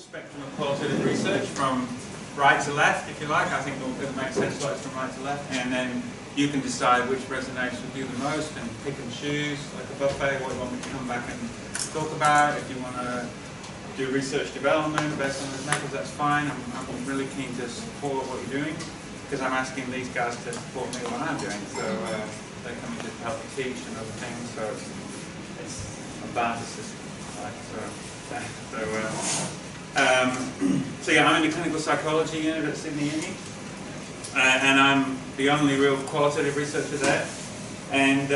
spectrum of qualitative research from right to left, if you like. I think it makes sense like from right to left, and then you can decide which resonates with you the most and pick and choose, like a buffet, what you want me to come back and talk about. If you want to do research development based on those methods, that's fine. I'm really keen to support what you're doing because I'm asking these guys to support me what I'm doing. So they're coming to help me teach and other things. So it's a barter system, right? So yeah, I'm in the clinical psychology unit at Sydney Uni, and I'm the only real qualitative researcher there. And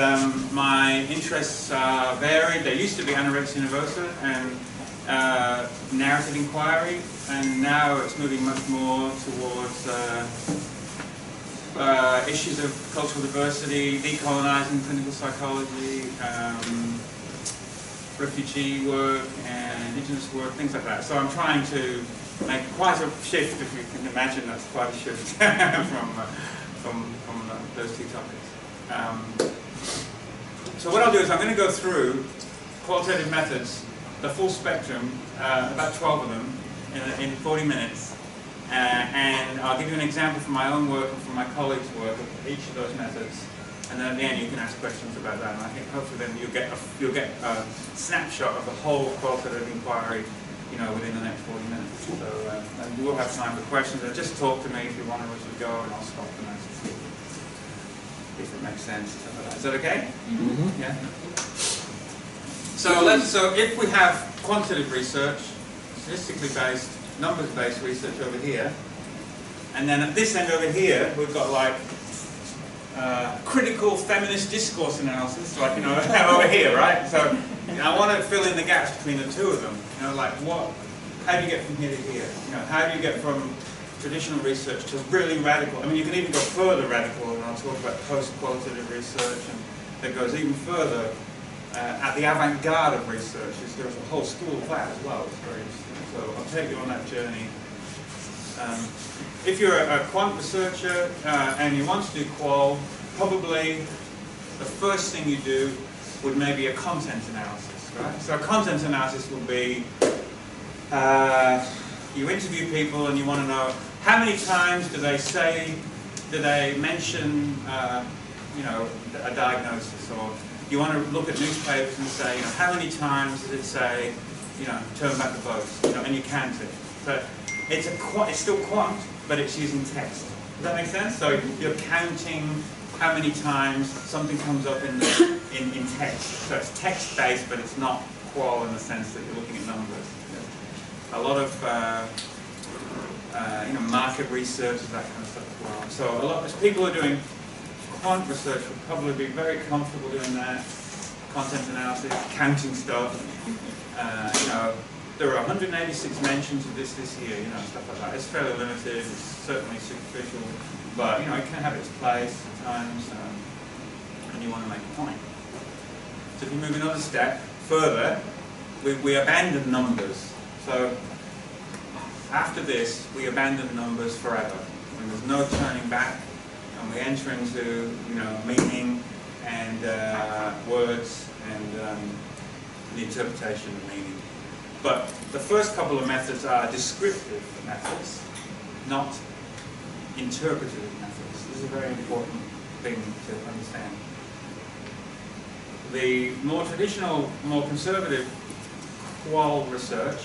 my interests are varied. There used to be anorexia nervosa and narrative inquiry, and now it's moving much more towards issues of cultural diversity, decolonizing clinical psychology, refugee work and indigenous work, things like that. So I'm trying to make quite a shift, if you can imagine that's quite a shift from those two topics. So what I'll do is I'm going to go through qualitative methods, the full spectrum, about 12 of them, in 40 minutes. And I'll give you an example from my own work and from my colleagues' work of each of those methods. And then at the end you can ask questions about that. And I think hopefully then you'll get a snapshot of the whole qualitative inquiry, within the next 40 minutes. So and we will have time for questions. Just talk to me if you want to as we go, and I'll stop and ask if it makes sense. Is that okay? Mm-hmm. Yeah. So if we have quantitative research, statistically based, numbers based research over here, and then at this end over here we've got like critical feminist discourse analysis, like over here, right? So I want to fill in the gaps between the two of them. Like how do you get from here to here? How do you get from traditional research to really radical? I mean, you can even go further radical, and I'll talk about post-qualitative research, and that goes even further at the avant-garde of research. There's a whole school of that as well. It's very interesting. So I'll take you on that journey. If you're a quant researcher and you want to do qual, probably the first thing you do would maybe a content analysis, right? So a content analysis will be you interview people and you want to know how many times do they mention a diagnosis, or you want to look at newspapers and say how many times does it say turn back the votes, and you count it. So it's still quant, but it's using text. Does that make sense? So you're counting how many times something comes up in text. So it's text-based, but it's not qual in the sense that you're looking at numbers. A lot of market research, that kind of stuff as well. So a lot of people who are doing quant research would probably be very comfortable doing that. Content analysis, counting stuff. There are 186 mentions of this year, stuff like that. It's fairly limited, it's certainly superficial, but it can have its place at times, and you want to make a point. So if you move another step further, we abandon numbers. So after this, we abandon numbers forever, and there's no turning back, and we enter into meaning and words and the interpretation of meaning. But the first couple of methods are descriptive methods, not interpretative methods. This is a very important thing to understand. The more traditional, more conservative qual research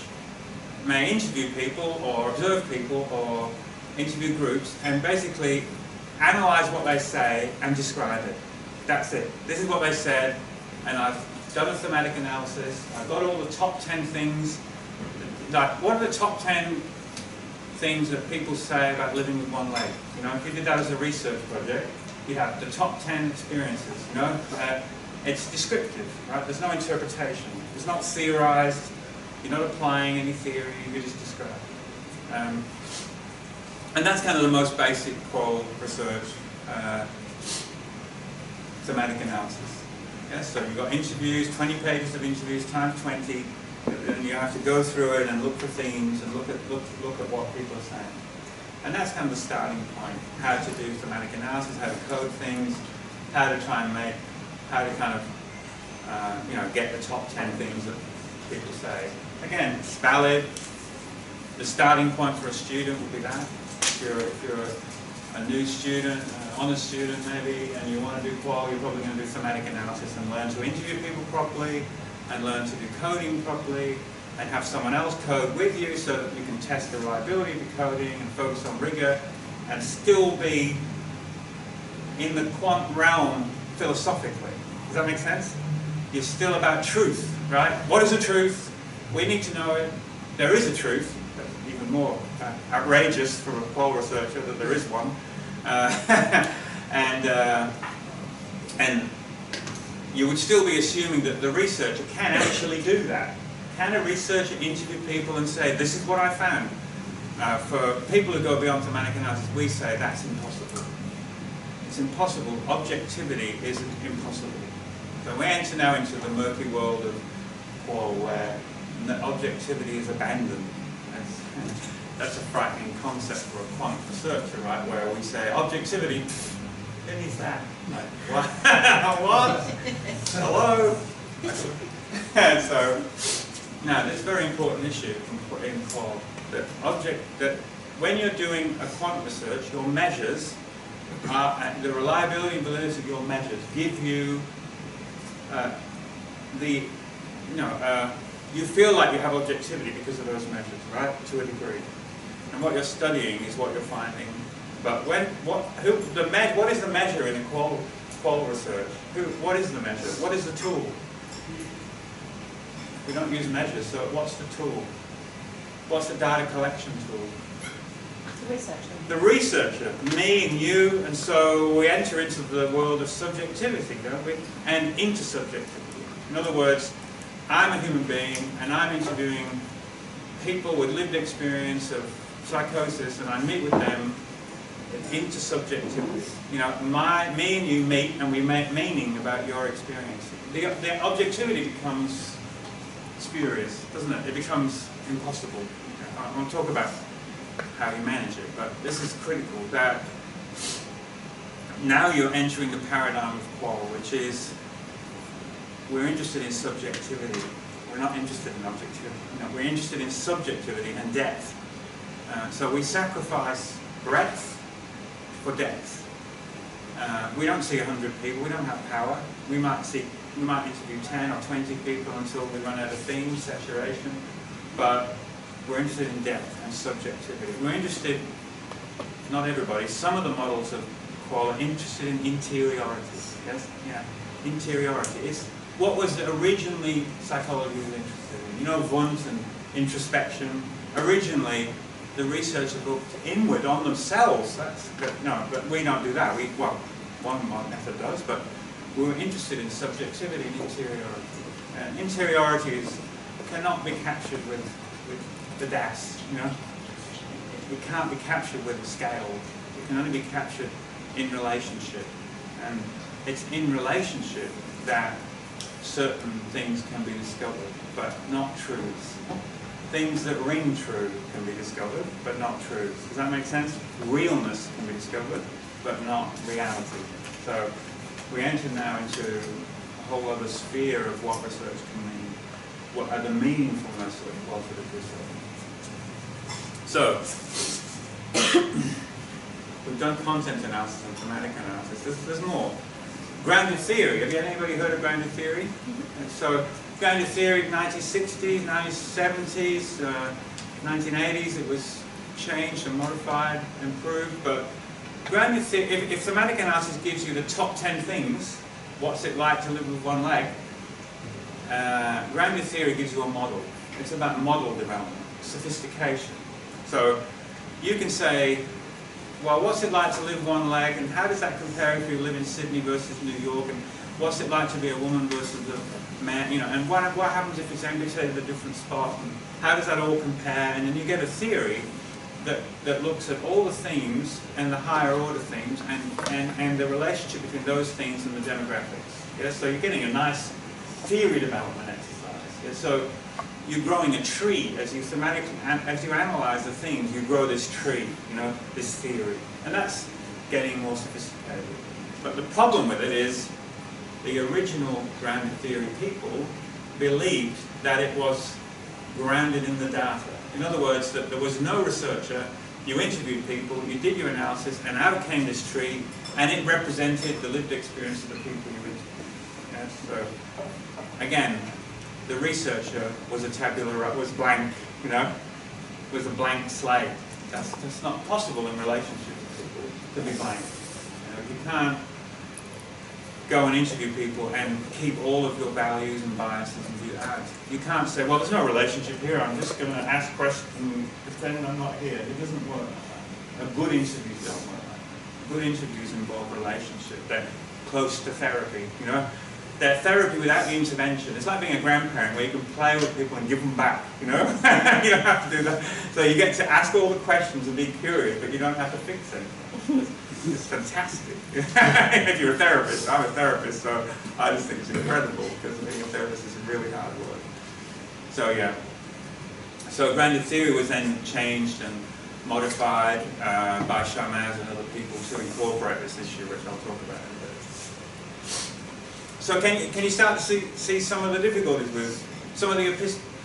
may interview people or observe people or interview groups and basically analyze what they say and describe it. That's it. This is what they said, and I've done a thematic analysis. I've got all the top 10 things. Like, what are the top 10 things that people say about living with one leg? If you did that as a research project, you have the top 10 experiences. It's descriptive, right? There's no interpretation. It's not theorized. You're not applying any theory. You just describe. And that's kind of the most basic qual research, thematic analysis. Yes, so you've got interviews, 20 pages of interviews times 20, and you have to go through it and look for themes and look at what people are saying. And that's kind of the starting point. How to do thematic analysis, how to code things, how to try and get the top 10 things that people say. Again, it's valid, The starting point for a student would be that. If you're a new student, an honors student maybe, and you want to do qual, you're probably going to do thematic analysis and learn to interview people properly, and learn to do coding properly, and have someone else code with you so that you can test the reliability of the coding and focus on rigor, and still be in the quant realm philosophically. Does that make sense? You're still about truth, right? What is the truth? We need to know it. There is a truth. That's even more outrageous for a qual researcher that there is one. And you would still be assuming that the researcher can actually do that. Can a researcher interview people and say, this is what I found? For people who go beyond thematic analysis, we say that's impossible. It's impossible. Objectivity is impossible. So we enter now into the murky world of qual where objectivity is abandoned. That's a frightening concept for a quant researcher, right? Where we say objectivity, who needs that? Like, what? What? Hello? So, now this is a very important issue in qual. That when you're doing a quant research, your measures are, the reliability and validity of your measures give you you feel like you have objectivity because of those measures, right? To a degree. And what you're studying is what you're finding. But what is the measure in a qual research? What is the measure? What is the tool? We don't use measures, so what's the tool? What's the data collection tool? The researcher. The researcher, me and you, and so we enter into the world of subjectivity, don't we? And intersubjectivity. In other words, I'm a human being, and I'm interviewing people with lived experience of psychosis, and I meet with them intersubjectively. You know, me and you meet, and we make meaning about your experience. The objectivity becomes spurious, doesn't it? It becomes impossible. I won't talk about how you manage it, but this is critical, that now you're entering the paradigm of qual, which is we're interested in subjectivity. We're not interested in objectivity. No, we're interested in subjectivity and depth. So we sacrifice breadth for depth. We don't see 100 people. We don't have power. We might interview 10 or 20 people until we run out of themes, saturation. But we're interested in depth and subjectivity. We're interested, not everybody, some of the models of qual are interested in interiority. Yes? Yeah. Interiority. It's what was originally psychology was interested in. You know, Wundt and introspection. Originally, the researchers looked inward on themselves. But we don't do that. One method does, but we were interested in subjectivity and interiority. And interiority cannot be captured with the DAS, you know. It can't be captured with a scale. It can only be captured in relationship. And it's in relationship that certain things can be discovered, but not truths. Things that ring true can be discovered, but not truths. Does that make sense? Realness can be discovered, but not reality. So we enter now into a whole other sphere of what research can mean. What are the meaningfulness of qualitative research? So, we've done content analysis and thematic analysis. There's more. Grounded theory. Have anybody heard of grounded theory? Mm-hmm. So, grounded theory, 1960s, 1970s, 1980s, it was changed and modified, improved. But grounded theory, if thematic analysis gives you the top 10 things, what's it like to live with one leg? Grounded theory gives you a model. It's about model development, sophistication. So you can say, well, what's it like to live one leg, and how does that compare if you live in Sydney versus New York, and what's it like to be a woman versus a man, you know, and what happens if it's amputated a different spot, and how does that all compare? And then you get a theory that looks at all the themes and the higher order themes and the relationship between those themes and the demographics. Yeah? So you're getting a nice theory development exercise. Yeah? So you're growing a tree as you analyze the themes. You grow this tree, you know, this theory, and that's getting more sophisticated. But the problem with it is the original grounded theory people believed that it was grounded in the data. In other words, that there was no researcher, you interviewed people, you did your analysis, and out came this tree, and it represented the lived experience of the people you interviewed. Yes? So, again, the researcher was a was blank, you know, was a blank slate. That's not possible in relationships to be blank. You know, you can't go and interview people and keep all of your values and biases and views out. You can't say, well, there's no relationship here, I'm just going to ask questions and pretend I'm not here. It doesn't work like that. Good interviews don't work like that. Good interviews involve relationship. They're close to therapy, you know. They're therapy without the intervention. It's like being a grandparent where you can play with people and give them back, you know. You don't have to do that. So you get to ask all the questions and be curious, but you don't have to fix anything. It's fantastic. If you're a therapist, I'm a therapist, so I just think it's incredible because being a therapist is really hard work. So yeah. So grounded theory was then changed and modified by Shamaz and other people to incorporate this issue, which I'll talk about in a bit. So can you start to see some of the difficulties with some of the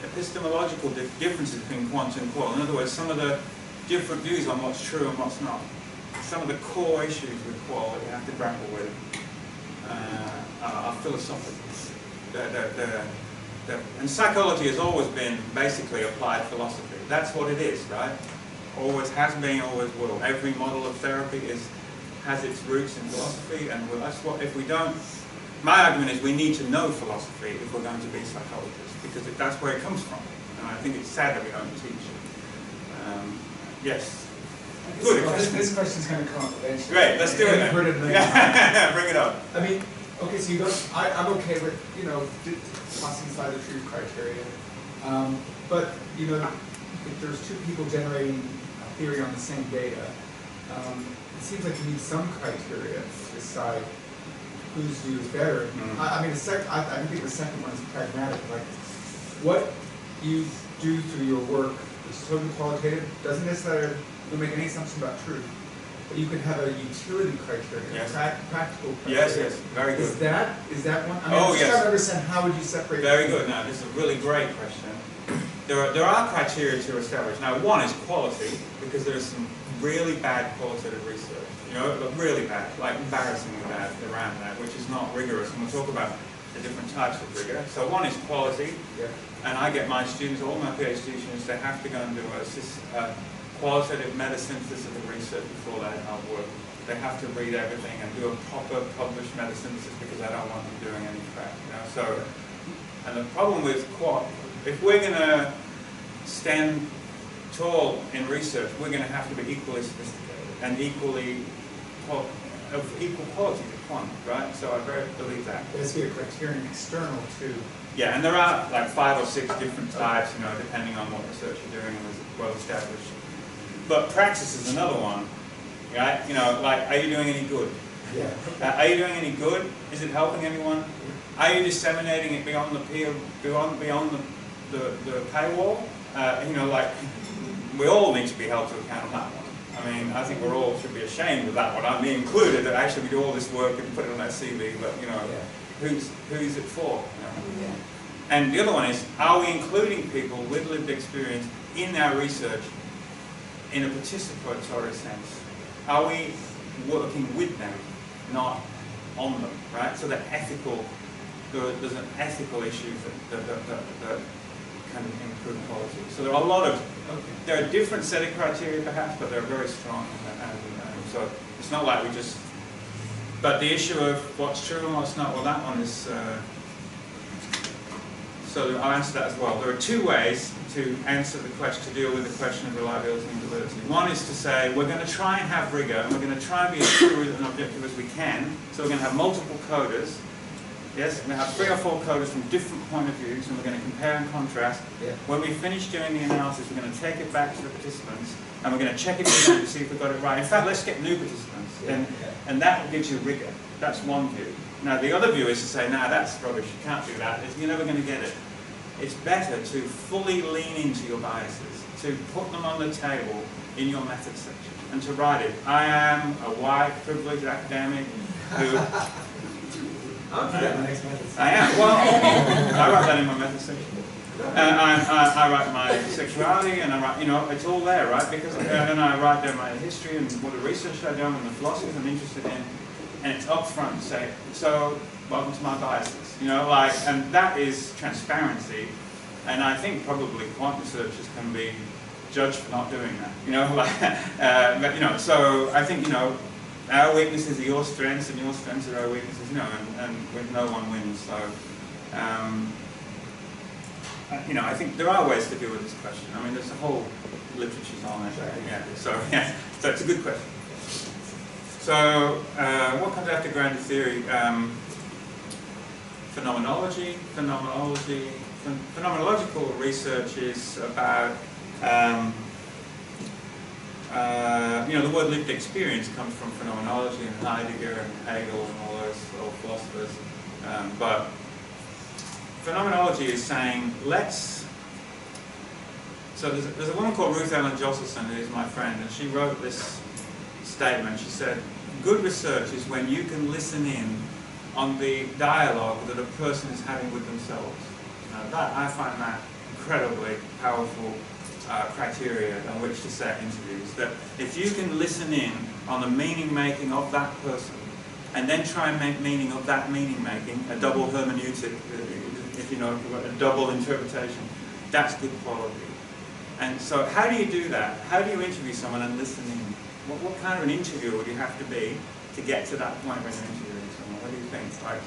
epistemological differences between quant and qual? In other words, some of the different views on what's true and what's not. Some of the core issues with qual that you have to grapple with are philosophical. And psychology has always been basically applied philosophy. That's what it is, right? Always has been, always will. Every model of therapy has its roots in philosophy, and that's what, if we don't, my argument is we need to know philosophy if we're going to be psychologists, because that's where it comes from. And I think it's sad that we don't teach it. Yes? Good. Well, this question's going to come up eventually. Great, let's do it then. Heard it many times. Bring it up. I mean, okay, so you don't, I'm okay with, you know, tossing aside the truth criteria. But, you know, if there's two people generating a theory on the same data, it seems like you need some criteria to decide whose view is better. Mm-hmm. I mean, I think the second one is pragmatic. Like, what you do through your work, which is totally qualitative, doesn't necessarily make any assumption about truth, but you could have a utility criteria, yes. Practical criteria. Yes, very good. Is that one? I mean, Oh, I'm just yes. trying to understand how would you separate. Very good. Now, this is a really great question. There are criteria to establish. Now, one is quality, because there's some really bad qualitative research, you know, really bad, like embarrassingly bad around that, which is not rigorous, and we'll talk about the different types of rigor. So one is quality, and I get my students, all my PhD students, they have to go and do a qualitative meta-synthesis of the research before they help work. They have to read everything and do a proper published meta-synthesis because I don't want them doing any crap, you know. So, and the problem with qual, if we're going to stand tall in research, we're going to have to be equally sophisticated and equally of equal quality to quant, right? So I very believe that. There's a criterion external to. Yeah, and there are like 5 or 6 different types, you know, depending on what research you're doing and it's well established. But praxis is another one, right? You know, like, are you doing any good? Yeah. Are you doing any good? Is it helping anyone? Are you disseminating it beyond the the paywall? You know, like, we all need to be held to account on that one. I mean, I think we all should be ashamed of that one. I mean, included that actually we do all this work and put it on our CV, but you know, who's it for? You know? Yeah. And the other one is, are we including people with lived experience in our research in a participatory sense? Are we working with them, not on them, right? So that ethical, there's an ethical issue that kind of improve quality. So there are a lot of, there are a different set of criteria perhaps, but they're very strong. And so it's not like we just, but the issue of what's true and what's not, well that one is, so I'll answer that as well. There are 2 ways to answer the question, to deal with the question of reliability and validity. One is to say, we're going to try and have rigor, and we're going to try and be as true and objective as we can. So we're going to have multiple coders. Yes, we're going to have 3 or 4 coders from different point of views, and we're going to compare and contrast. Yeah. When we finish doing the analysis, we're going to take it back to the participants, and we're going to check it again to see if we got it right. In fact, let's get new participants, and that gives you rigor. That's one view. Now, the other view is to say, nah, that's rubbish, you can't do that, you're never going to get it. It's better to fully lean into your biases, to put them on the table in your method section, and to write it. I am a white, privileged academic who... I'm for that in the next method section. I am. Well, I write that in my method section. I write my sexuality, and I write, you know, it's all there, right? Because and I write down my history and what the research I've done and the philosophies I'm interested in, and it's up front to say, so welcome to my biases, you know, like, and that is transparency, and I think probably quant researchers can be judged for not doing that, you know, like, but you know, so I think, you know, our weaknesses are your strengths, and your strengths are our weaknesses, you know, and no one wins. So, you know, I think there are ways to deal with this question. I mean, there's a whole literature on it. Yeah. So it's a good question. So, what comes after grounded theory? Phenomenology. Phenomenological research is about. You know, the word lived experience comes from phenomenology and Heidegger and Hegel and all those old philosophers. But phenomenology is saying, so there's a woman called Ruth Ellen Josselson who is my friend, and she wrote this statement. She said, good research is when you can listen in on the dialogue that a person is having with themselves. Now I find that incredibly powerful criteria on which to set interviews, that if you can listen in on the meaning making of that person and then try and make meaning of that meaning making, a double hermeneutic, if you know, a double interpretation, that's good quality. And so how do you do that? How do you interview someone and listen in? What kind of an interviewer would you have to be to get to that point when you're interviewing someone? What do you think? Like,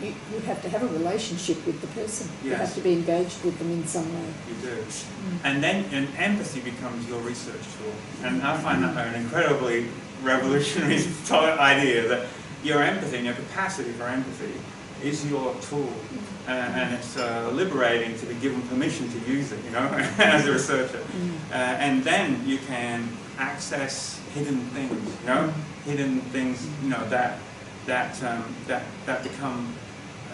you have to have a relationship with the person. Yes. You have to be engaged with them in some way. You do. And then empathy becomes your research tool. And I find that an incredibly revolutionary idea, that your empathy and your capacity for empathy is your tool. And it's liberating to be given permission to use it, you know, as a researcher. And then you can access hidden things, you know, hidden things, you know, that become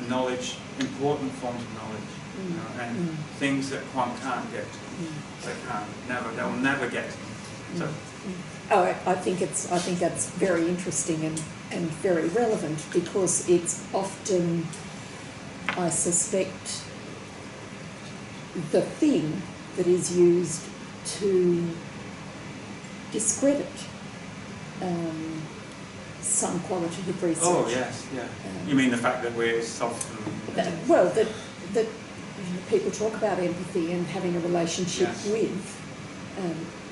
knowledge, important forms of knowledge, you know, and things that quant can't get to. They can't, they'll never get to. So. Oh, I think that's very interesting and very relevant, because it's often, I suspect, the thing that is used to discredit some qualitative research. Oh yes, yeah. You mean the fact that we're soft and... Well, that people talk about empathy and having a relationship with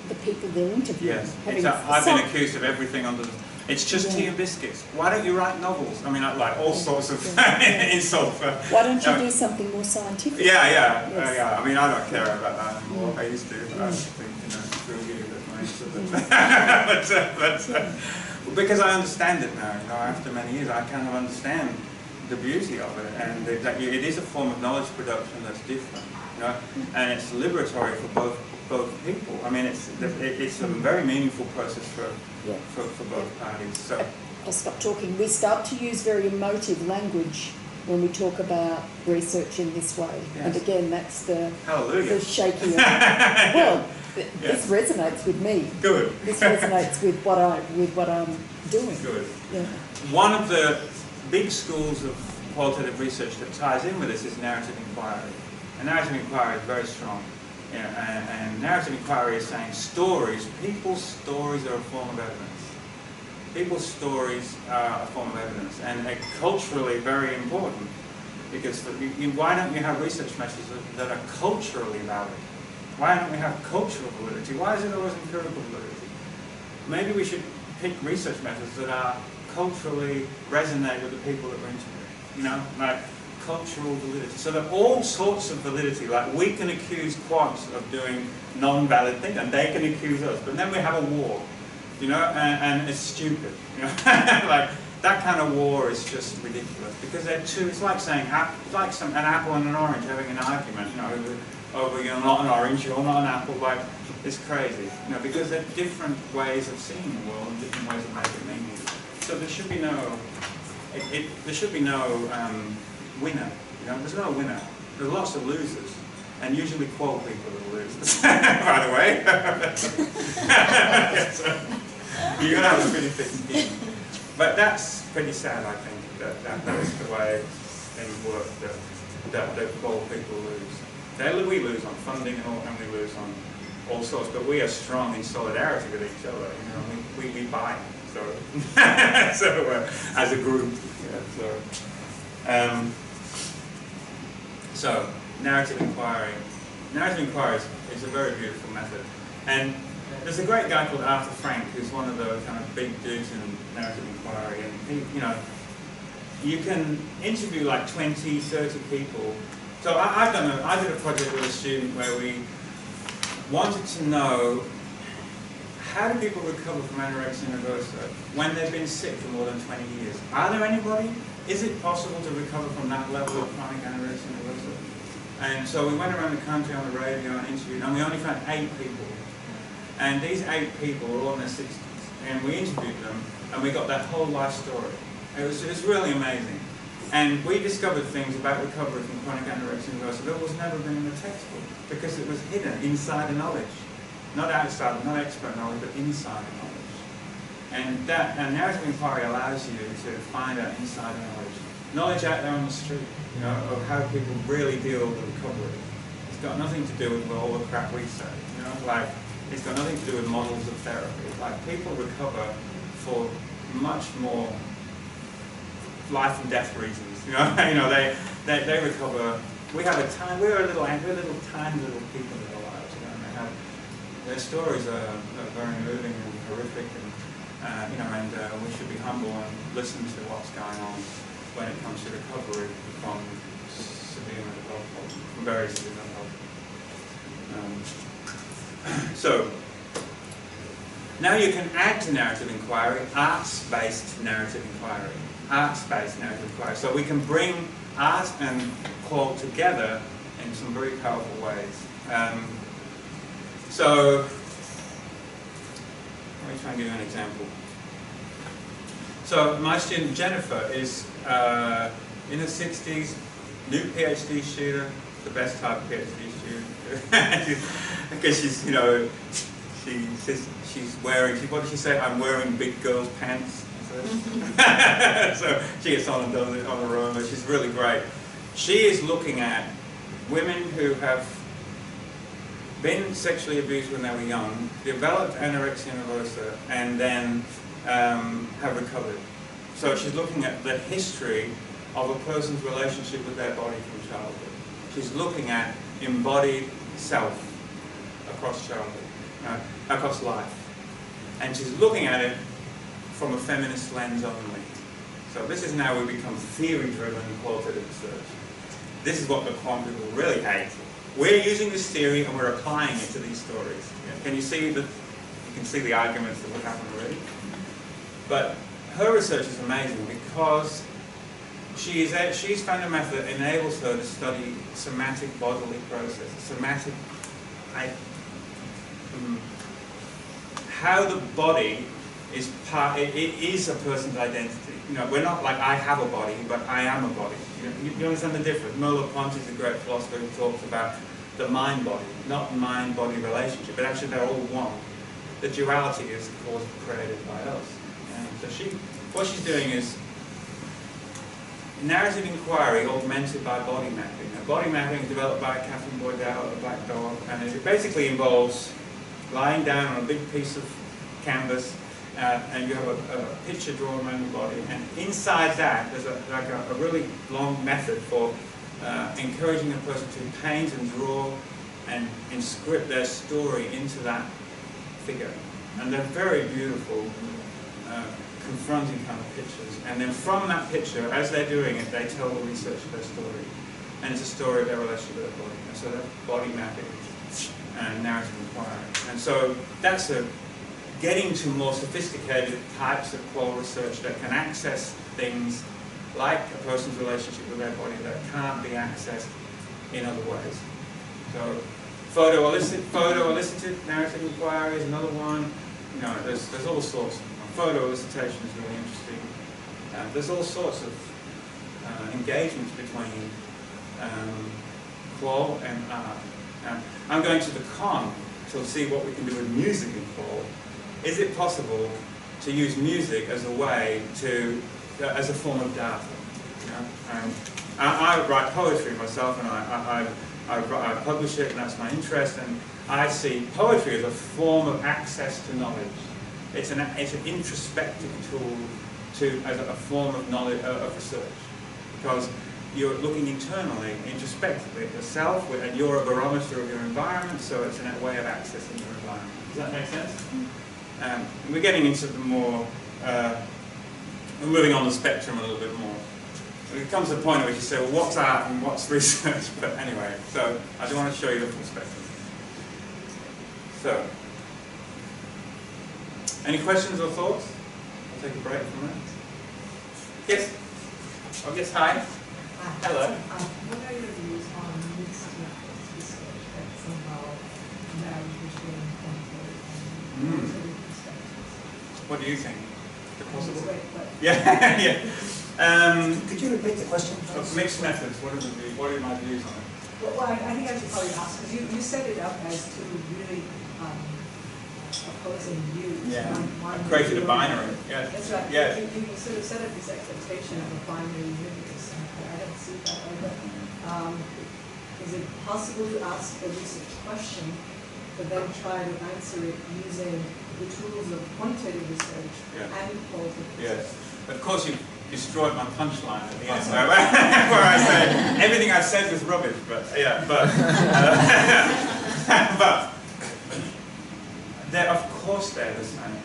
the people they're interviewing. Yes, I've been accused of everything under the... It's just tea and biscuits. Why don't you write novels? I mean, like all sorts of insults. Why don't you do something more scientific? Yeah. I mean, I don't care about that anymore. I used to. I think, you know, screw you, that's my answer. But because I understand it now, you know, after many years, I kind of understand the beauty of it, and that it is a form of knowledge production that's different, you know, and it's liberatory for both people. I mean, it's a very meaningful process for both parties. So I'll stop talking. We start to use very emotive language when we talk about research in this way, and again, that's the shaky. Well, this resonates with me. Good. This resonates with what I'm doing. Good. Yeah. One of the big schools of qualitative research that ties in with this is narrative inquiry. And narrative inquiry is very strong. And narrative inquiry is saying people's stories are a form of evidence. People's stories are a form of evidence, and they're culturally very important, because why don't you have research methods that are culturally valid? Why don't we have cultural validity? Why is it always empirical validity? Maybe we should pick research methods that are culturally resonate with the people that we're interviewing, you know, like cultural validity. So that all sorts of validity, like we can accuse quants of doing non-valid things, and they can accuse us, but then we have a war, you know, and it's stupid, you know, like that kind of war is just ridiculous, because they're it's like saying, it's like an apple and an orange having an argument, you know, over you're not an orange, you're not an apple, like, it's crazy, you know, because they're different ways of seeing the world and different ways of making meaning. So there should be no, winner, you know, there's no winner. There's lots of losers, and usually qual people are the losers, by the way. You're going to have a pretty thick skin. But that's pretty sad, I think, that's the way things work. that qual people lose. We lose on funding and we lose on all sorts, but we are strong in solidarity with each other. We buy. So, as a group. Yeah, so narrative inquiry. Narrative inquiry is a very beautiful method, and there's a great guy called Arthur Frank who's one of the kind of big dudes in narrative inquiry, and you can interview like 20, 30 people. So I did a project with a student where we wanted to know, how do people recover from anorexia nervosa when they've been sick for more than 20 years? Are there anybody? Is it possible to recover from that level of chronic anorexia nervosa? And so we went around the country on the radio and interviewed, and we only found 8 people. And these 8 people were all in their 60s. And we interviewed them, and we got their whole life story. It was really amazing. And we discovered things about recovery from chronic anorexia nervosa that was never been in the textbook, because it was hidden inside the knowledge. Not outside, not expert knowledge, but inside the knowledge. And narrative inquiry allows you to find out inside the knowledge. Knowledge out there on the street, of how people really deal with recovery. It's got nothing to do with all the crap we say, like, it's got nothing to do with models of therapy. Like, people recover for much more life and death reasons. They recover. We're tiny little people in our lives. And their stories are very moving and horrific, and we should be humble and listen to what's going on when it comes to recovery from severe mental health problems, from very severe mental health. So now you can add to narrative inquiry arts-based narrative inquiry. Arts-based narrative inquiry. So we can bring art and qual together in some very powerful ways. So let me try and give you an example. So my student Jennifer is in her 60s, new PhD student, the best type of PhD student, because she's she's wearing. What did she say? I'm wearing big girls' pants. So she gets on and does it on her own, but she's really great. She is looking at women who have been sexually abused when they were young, developed anorexia nervosa, and then have recovered. So she's looking at the history of a person's relationship with their body from childhood. She's looking at embodied self across childhood, across life. And she's looking at it from a feminist lens only. So this is now we become theory-driven qualitative research. This is what the quant people really hate. We're using this theory and we're applying it to these stories. Can you see you can see the arguments that would happen already? But her research is amazing because she's found a method that enables her to study semantic bodily processes, semantic, how the body is it is a person's identity. We're not like I have a body, but I am a body. You understand the difference? Merleau-Ponty is a great philosopher who talks about the mind-body, not mind-body relationship, but actually they're all one. The duality is, of course, created by us. So what she's doing is narrative inquiry augmented by body mapping. Now, body mapping is developed by Catherine Boydell, a black dog, and it basically involves lying down on a big piece of canvas, and you have a picture drawn around the body, and inside that there's a really long method for encouraging a person to paint and draw and inscript their story into that figure. And they're very beautiful, confronting kind of pictures. And then from that picture, as they're doing it, they tell the researcher their story. And it's a story of their relationship with their body. And so that's body mapping and narrative inquiry. And so that's getting to more sophisticated types of qual research that can access things like a person's relationship with their body that can't be accessed in other ways. So photo-elicited narrative inquiry is another one. There's all sorts. Photo elicitation is really interesting. There's all sorts of engagements between qual and art. I'm going to the con to see what we can do with music in qual. Is it possible to use music as a way to, as a form of data? You know? And I write poetry myself, and I publish it, and that's my interest. And I see poetry as a form of access to knowledge. It's an introspective tool as a form of knowledge of research, because you're looking internally, introspectively at yourself, and you're a barometer of your environment. So it's a way of accessing your environment. Does that make sense? We're getting into the more, we're moving on the spectrum a little bit more. It comes to the point where you say, well, what's art and what's research? But anyway, so I just want to show you the full spectrum. So, any questions or thoughts? I'll take a break from that. Yes? Oh, yes, hi. Hello. What are your views on mixed methods research that somehow marry between quantitative and qualitative perspectives? What do you think? Is it possible? Yeah. Yeah. Could you repeat the question, please? Mixed methods. What are my views on it? Well, I think I should probably ask, because you set it up as two really opposing views. Yeah. One I created a binary. Yeah. That's right. Yeah. You sort of set up this expectation of a binary universe, and I don't see it that way. But is it possible to ask a research question, but then try to answer it using the tools of quantitative research and qualitative research? Yes. Of course, you destroyed my punchline at the end, where I say everything I said was rubbish. But yeah, but of course they're the same.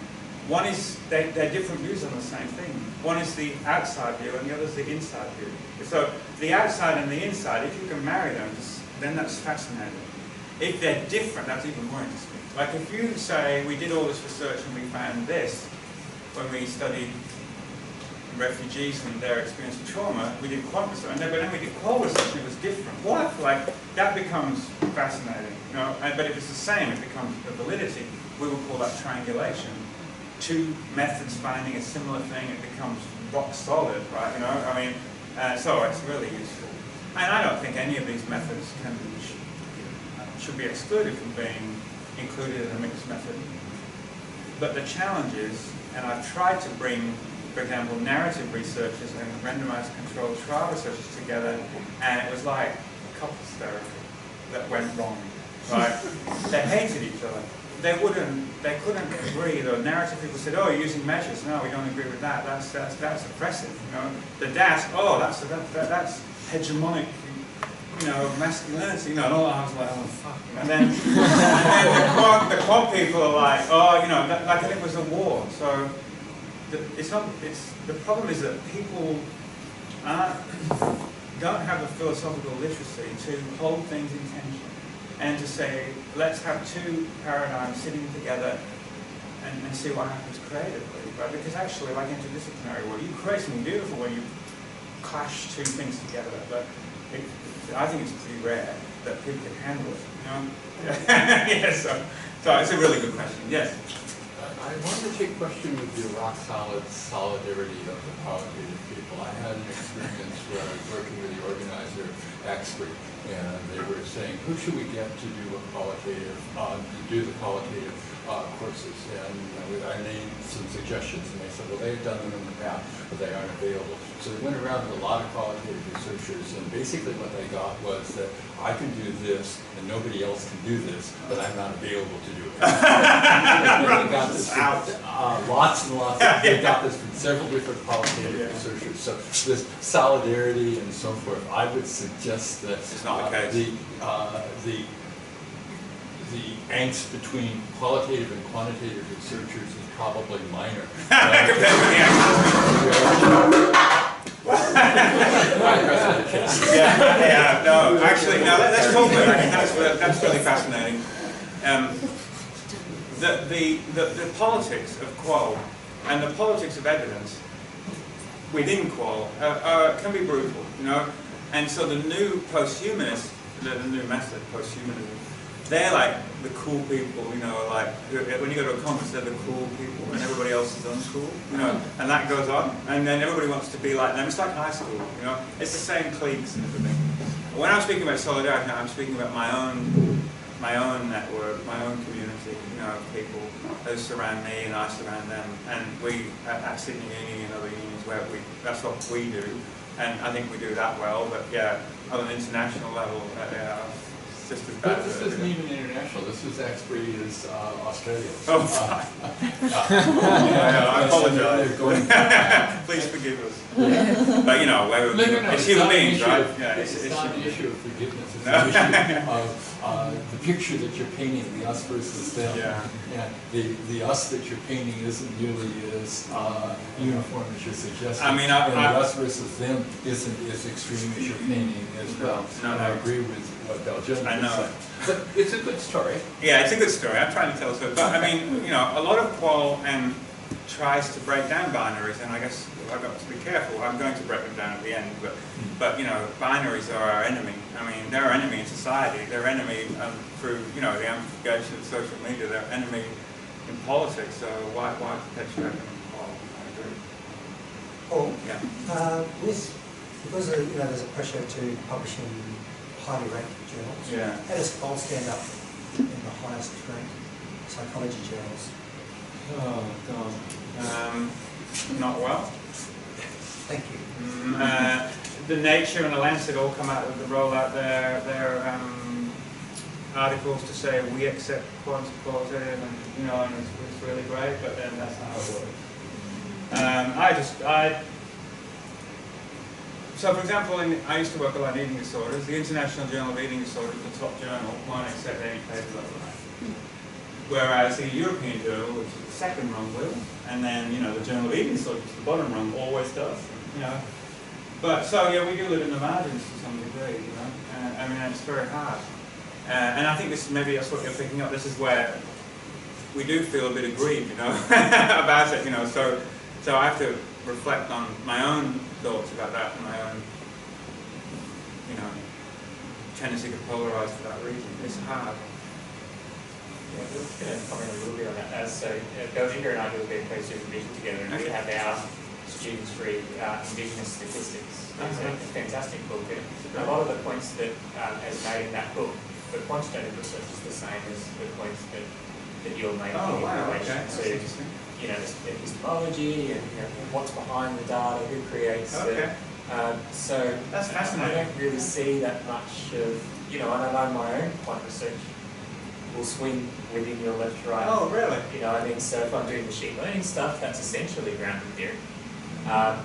One is they're different views on the same thing. One is the outside view, and the other is the inside view. So the outside and the inside, if you can marry them, then that's fascinating. If they're different, that's even more interesting. Like if you say we did all this research and we found this when we studied refugees and their experience of trauma, we did quant research, but then we did qual research and it was different. What? Like, that becomes fascinating. You know? But if it's the same, it becomes a validity. We will call that triangulation. Two methods finding a similar thing, it becomes rock solid, right? You know, I mean, so it's really useful. And I don't think any of these methods should be excluded from being included in a mixed method. But the challenge is, and I've tried to bring, for example, narrative researchers and randomized controlled trial researchers together, and it was like couples therapy that went wrong. Right? They hated each other. They couldn't agree. The narrative people said, "Oh, you're using measures." No, we don't agree with that. That's oppressive. You know, the DAS. Oh, that's hegemonic. You know, masculinity. You know, and all I was like, oh fuck. And then the quant people are like, oh, you know, like it was a war. So the problem is that people don't have the philosophical literacy to hold things in tension and to say, let's have two paradigms sitting together and see what happens creatively, right? Because actually, like interdisciplinary work, you create something beautiful when you clash two things together. But I think it's pretty rare that people can handle it, you know? Yes, so it's a really good question. Yes? I wanted to take question with your rock-solid solidarity of the qualitative people. I had an experience where I was working with the organizer, Exfree, and they were saying, who should we get to do the qualitative courses? And I named some suggestions, and they said, well, they had done them in the past, but they aren't available. So they went around to a lot of qualitative researchers, and basically what they got was that I can do this, and nobody else can do this, but I'm not available to do it. They got this from, lots and lots. They got this from several different qualitative researchers. So this solidarity and so forth, I would suggest that the angst between qualitative and quantitative researchers is probably minor. No, actually, no, let's talk about that. That's really fascinating. The politics of qual and the politics of evidence within qual can be brutal, you know. And so the new posthumanists, the new method, posthumanism, they're like the cool people, you know, like when you go to a conference, they're the cool people and everybody else is uncool, you know, and that goes on. And then everybody wants to be like them. It's like high school, you know, it's the same cliques and everything. When I'm speaking about solidarity, I'm speaking about my own network, my own community, you know, of people who surround me and I surround them. And we, at Sydney Uni and other unions, that's what we do. And I think we do that well, but yeah, on an international level, it's just as bad. But this isn't even international. This is actually Australia. Oh, I apologize. Please forgive us. But you know, it's human beings, right? Yeah, it's not an issue of forgiveness. It's an issue of the picture that you're painting, the us versus them. Yeah. Yeah. The us that you're painting isn't nearly as uniform as you're suggesting. I mean, and the us versus them isn't as extreme as you're painting as well. No, and I agree with what Belgium I know. said. But it's a good story. Yeah, it's a good story. I'm trying to tell a story. But I mean, you know, a lot of qual tries to break down binaries, and I guess I've got to be careful. I'm going to break them down at the end, but you know, binaries are our enemy. I mean, they're our enemy in society. They're our enemy through, you know, the amplification of social media. They're our enemy in politics. So why perpetuate them in qual? I agree. Paul, Yeah. Because you know there's a pressure to publish in highly ranked journals. Yeah. How does qual stand up in the highest ranked psychology journals? Oh God. Not well. Thank you. The Nature and the Lancet all come out with the roll out their articles to say we accept qualitative, and you know, and it's really great, but then that's not how it works. So for example, I used to work a lot in eating disorders. The International Journal of Eating Disorders, the top journal, won't accept any papers like that. Whereas the European Journal, which is the second rung, will, and then you know the Journal of Eating Disorders, which is the bottom rung, always does. You know, but so yeah, we do live in the margins to some degree. You know, I mean it's very hard, and I think this maybe that's what you're picking up. This is where we do feel a bit aggrieved, you know, about it. You know, so I have to reflect on my own thoughts about that and my own, you know, tendency to polarize for that reason. It's hard. Yeah, we're going to comment a little bit on that. So Belgica and I do a bit of co-supervision together, and we have our students read Indigenous Statistics. It's a fantastic book, and a lot of the points that is made in that book, the quantitative research is the same as the points that you're making in relation to, you know, the epistemology and you know, what's behind the data, who creates it. So that's fascinating. I don't really see that much of, you know, and I know my own quant research will swing within your left-right. Oh, really? You know, I mean, so if I'm doing machine learning stuff, that's essentially grounded theory.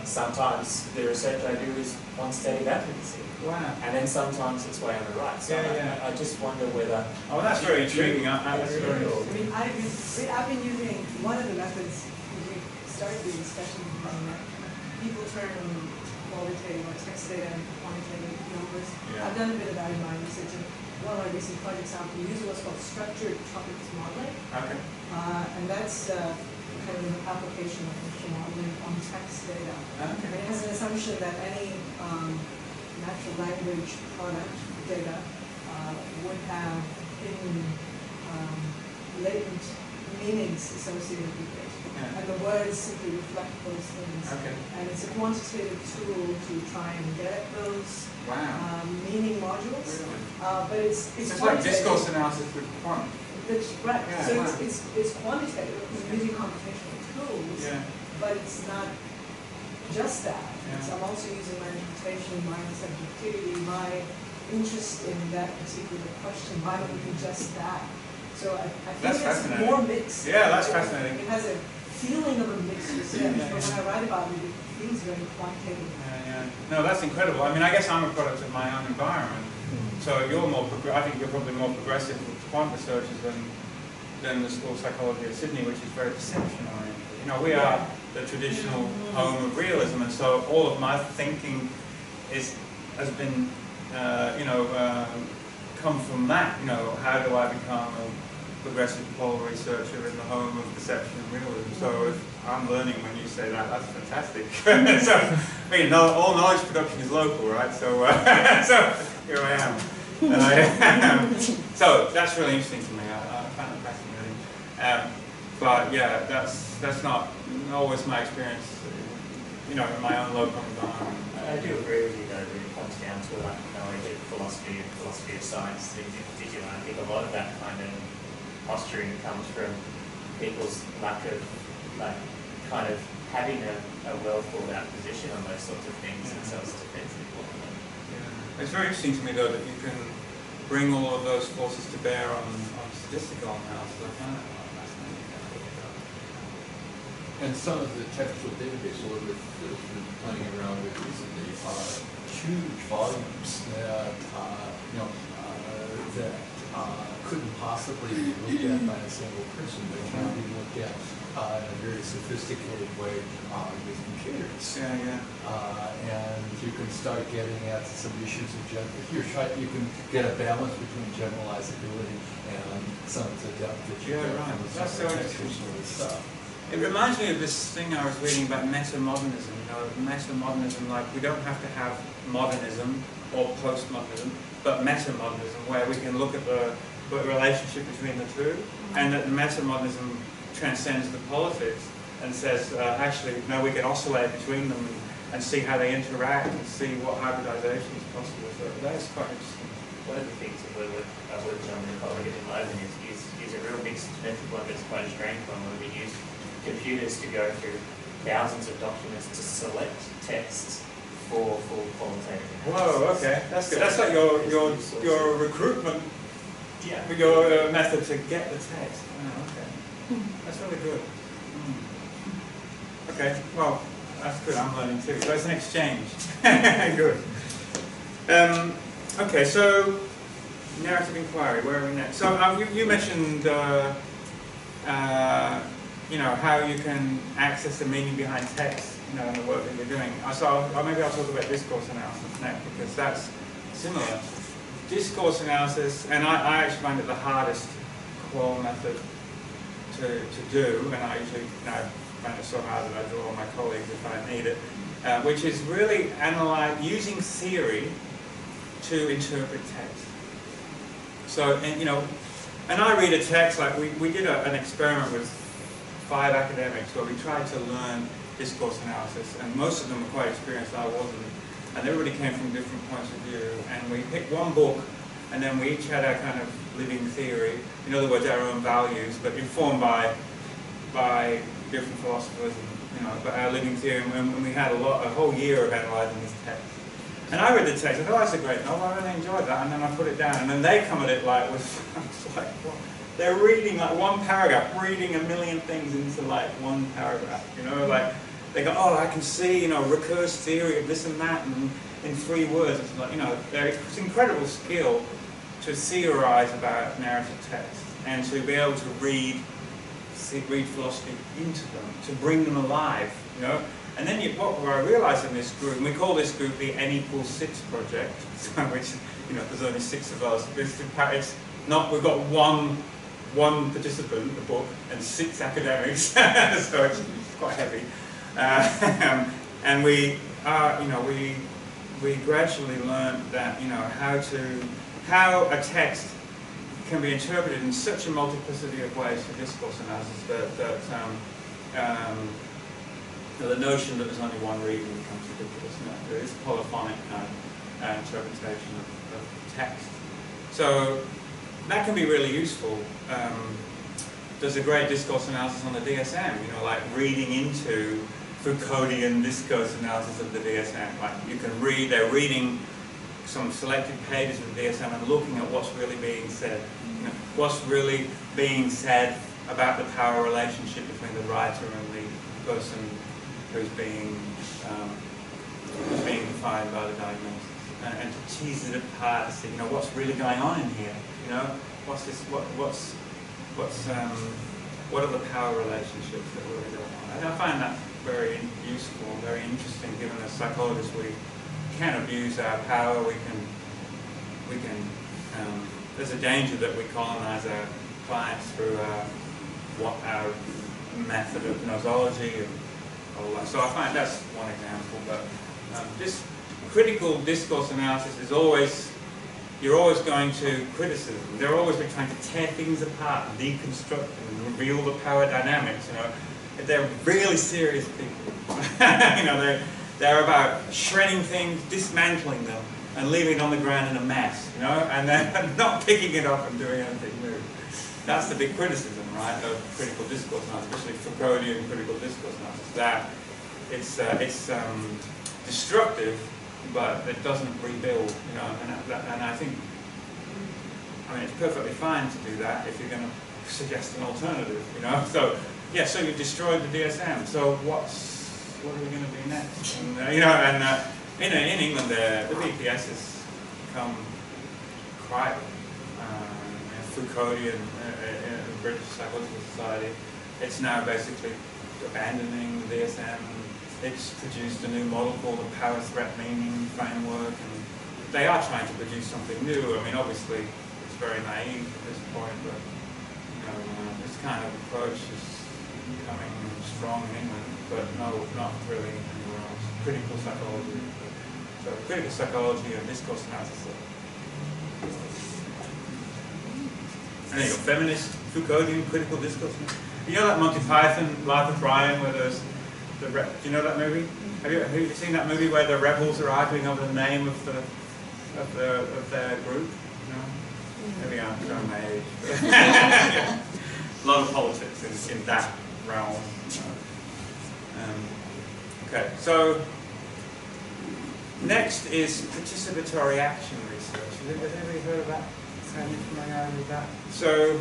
Sometimes the research I do is quantitative advocacy. Wow. And then sometimes it's way on the right. So I just wonder whether... Oh, that's very intriguing. That's very cool. I mean, I've been using one of the methods, we started the discussion on that. People turn qualitative or text data and quantitative numbers. Yeah. I've done a bit of that in my research. And one of my recent projects out, we use what's called structured topics modeling. Okay. And that's kind of an application of machine modeling on text data. Okay. And it has an assumption that any natural language product data would have hidden latent meanings associated with it. Yeah. And the words simply reflect those things. Okay. And it's a quantitative tool to try and get at those meaning modules. Really? But it's like discourse analysis with quant. That's right. Yeah, So wow. it's quantitative, it's using computational tools, but it's not just that. I'm also using my interpretation, my subjectivity, my interest in that particular question, my would be just that. So I think it's more mixed. Yeah, that's fascinating. It has a feeling of a mixed research, but when I write about it, it feels very quantitative. No, that's incredible. I mean, I guess I'm a product of my own environment. So you're more, I think you're probably more progressive with quant researchers than the School of Psychology at Sydney, which is very perception oriented. You know, we are the traditional home of realism, and so all of my thinking has been, come from that. You know, how do I become a progressive polar researcher in the home of perception and realism? So if I'm learning when you say that, that's fantastic. So, I mean, all knowledge production is local, right? So, so here I am. So that's really interesting to me. I find it fascinating. But yeah, that's not always my experience, you know, in my own local environment. I do agree with you though, that it comes down to like knowledge of philosophy and philosophy of science in particular. I think a lot of that kind of posturing comes from people's lack of like kind of having a well thought out position on those sorts of things themselves is immensely important. Yeah. It's very interesting to me though that you can bring all of those forces to bear on statistical analysis. I find that fascinating. And some of the textual database that we've been playing around with recently are huge volumes that that couldn't possibly be looked at by a single person, but can be looked at in a very sophisticated way with computers. And you can start getting at some issues of you can get a balance between generalizability and some of the depth that you get from That's so textual stuff. It reminds me of this thing I was reading about metamodernism. Metamodernism, like we don't have to have modernism or postmodernism, but metamodernism, where we can look at the relationship between the two, and that metamodernism transcends the politics and says, actually, no, we can oscillate between them and see how they interact and see what hybridization is possible. So that's quite interesting. One of the things that we're working on with a colleague at the moment is a real mixed method one that's quite a strange one, where we use computers to go through thousands of documents to select texts for qualitative analysis. Whoa, okay, that's good. That's like your recruitment, your method to get the text. Oh, okay, that's really good. Okay, well, that's good. I'm learning too. So it's an exchange. Good. Okay, so narrative inquiry. Where are we next? So you mentioned. How you can access the meaning behind text, in the work that you're doing. Maybe I'll talk about discourse analysis next, because that's similar. Discourse analysis, and I actually find it the hardest qual method to do, and I usually find it so hard that I draw on my colleagues if I need it, which is really using theory to interpret text. So, and I read a text, like we did an experiment with 5 academics where we tried to learn discourse analysis, and most of them were quite experienced, I wasn't, and everybody came from different points of view, and we picked one book, and then we each had our kind of living theory, in other words our own values, but informed by different philosophers, and but our living theory, and we had a whole year of analysing this text. And I read the text, I thought, that's a great novel, I really enjoyed that, and then I put it down, and then they come at it like with, what? They're reading like one paragraph, reading a million things into like one paragraph, like they go, oh, I can see, recursive theory of this and that, and in 3 words. It's like, it's incredible skill to theorize about narrative text and to be able to read philosophy into them, to bring them alive, And then what I realized in this group, and we call this group the N=6 project, which, there's only 6 of us. It's not, we've got one participant, the book, and 6 academics, so it's quite heavy. And we gradually learned that how a text can be interpreted in such a multiplicity of ways for discourse analysis that the notion that there's only one reading becomes ridiculous. There is polyphonic interpretation of text. So that can be really useful. There's a great discourse analysis on the DSM, like reading into Foucauldian discourse analysis of the DSM. Like they're reading some selected pages of the DSM and looking at what's really being said. What's really being said about the power relationship between the writer and the person who's being defined by the diagnosis, and to tease it apart to see, what's really going on in here. What's this? What are the power relationships that we're really going on? And I find that very useful, very interesting. Given as psychologists, we can abuse our power. We can. There's a danger that we colonize our clients through our method of nosology and all that. So I find that's one example. But this critical discourse analysis is always. You're always going to criticism. They're always trying to tear things apart, and deconstruct them, and reveal the power dynamics. They're really serious people. They're about shredding things, dismantling them, and leaving it on the ground in a mess. And then not picking it up and doing anything new. that's the big criticism, right, of critical discourse analysis, especially Foucauldian critical discourse analysis, that it's destructive, but it doesn't rebuild, you know, and I think, I mean, it's perfectly fine to do that if you're going to suggest an alternative, you know. So, yeah, so you destroyed the DSM. So what are we going to do next? And, you know, and in England, the BPS has become quite Foucauldian in the British Psychological Society. It's now basically abandoning the DSM. It's produced a new model called the power threat meaning framework, and they are trying to produce something new. I mean, obviously, it's very naive at this point, but you know, this kind of approach is becoming strong in England, but no, not really anywhere else. Critical psychology. So critical psychology and discourse analysis. And there you go, feminist, Foucauldian, critical discourse. You know that Monty Python, Life of Brian, where there's do you know that movie? Have you seen that movie where the rebels are arguing over the name of their group? No? Maybe I'm showing my age. Yeah. A lot of politics in that realm. Okay, so next is participatory action research. Has anybody heard of that? Are you familiar with that? So